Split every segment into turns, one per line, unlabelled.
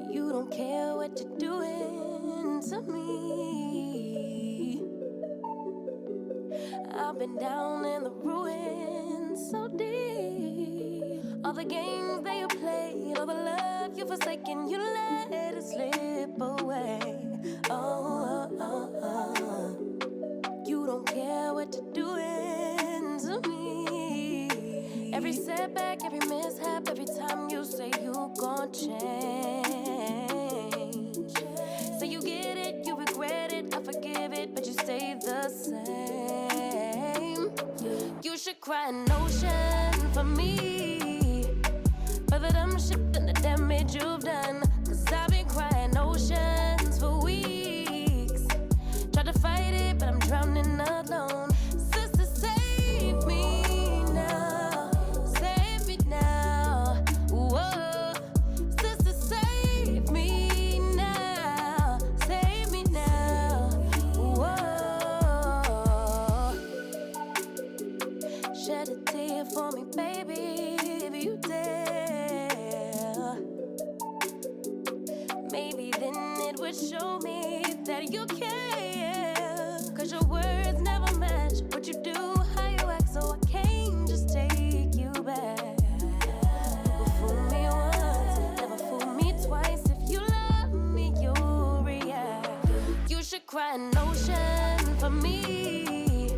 You don't care what you're doing to me. I've been down in the ruins so deep. All the games that you played, all the love you forsaken, you let it slip away. You don't care what you're doing to me. Every setback, every mishap, every time you say you gon' change. Say you get it, you regret it, I forgive it, but you stay the same. You should cry an ocean for me, for the dumb shit and the damage you've done. Cause I've been crying oceans for weeks. Tried to fight it, but I'm drowning alone. Sister, save me now. Save me now. Whoa. Sister, save me now. Save me now. Whoa. Shed a tear for me, baby, if you dare. Maybe then it would show me that you care. Cause your words never match what you do, how you act, so I can't just take you back. Never fool me once, never fool me twice. If you love me, you'll react. You should cry an ocean for me,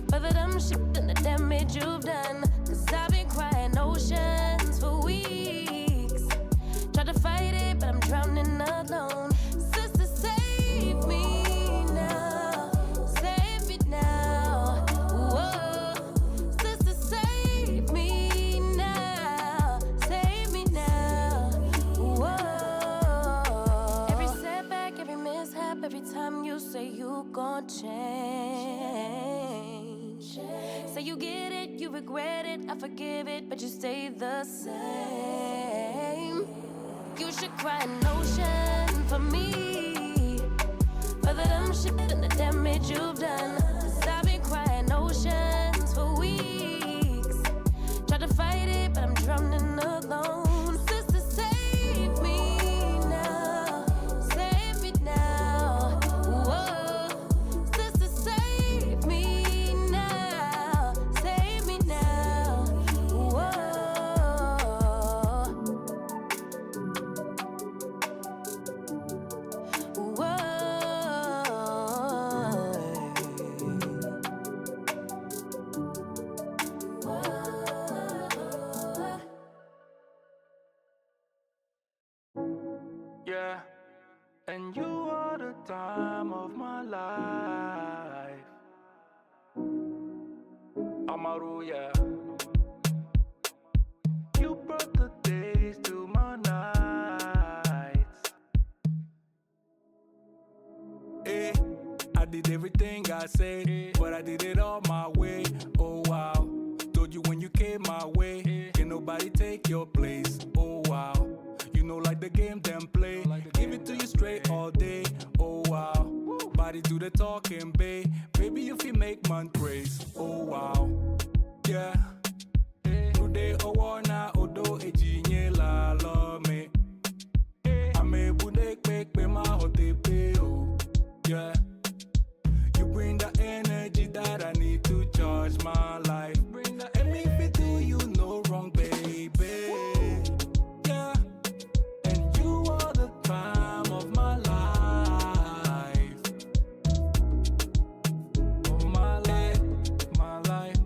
for the dumb shit and the damage you've done. Cause I've been crying oceans for weeks. Tried to fight it, but I'm drowning alone. Sister, save me now. Save me now. Whoa. Sister, save me now. Save me now. Whoa. Every setback, every mishap, every time you say you gon' change. Say you get it, you regret it, I forgive it, but you stay the same. You should cry an ocean for me, for the dumb shit and the damage you've done. Cause I've been crying oceans for weeks. Tried to fight it, but I'm drowning alone. Sister, save me
And you are the time of my life. Amaru, yeah. You brought the days to my nights. Hey, I did everything I said, but I did it all my way. Oh wow, told you when you came my way, can nobody take your place. Oh wow, you know like the game them play, give it to you straight all day. Oh wow, body do the talking, babe. Baby if you make man praise. Oh wow, yeah. Today owana odo ejinye la lo me. Ame bude quick be my hotepe oh. Yeah. You bring the energy that I need to charge my life. Bring the and if it do you no wrong, baby. Yeah. And you are the time of my life. Oh my life, my life.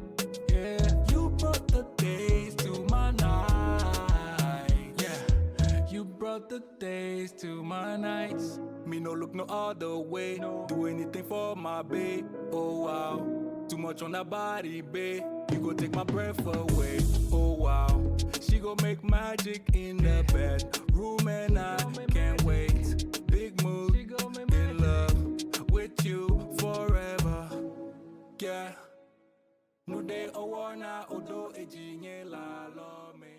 Yeah. You brought the days to my night. Yeah. You brought the days to my nights. Me no look no other way. Do anything for my babe. Oh wow, too much on that body, babe. You go take my breath away. Oh wow, she go make magic in the bedroom and I can't wait. Big move, in love with you forever. Yeah. No day owana odo ejinye la lo me.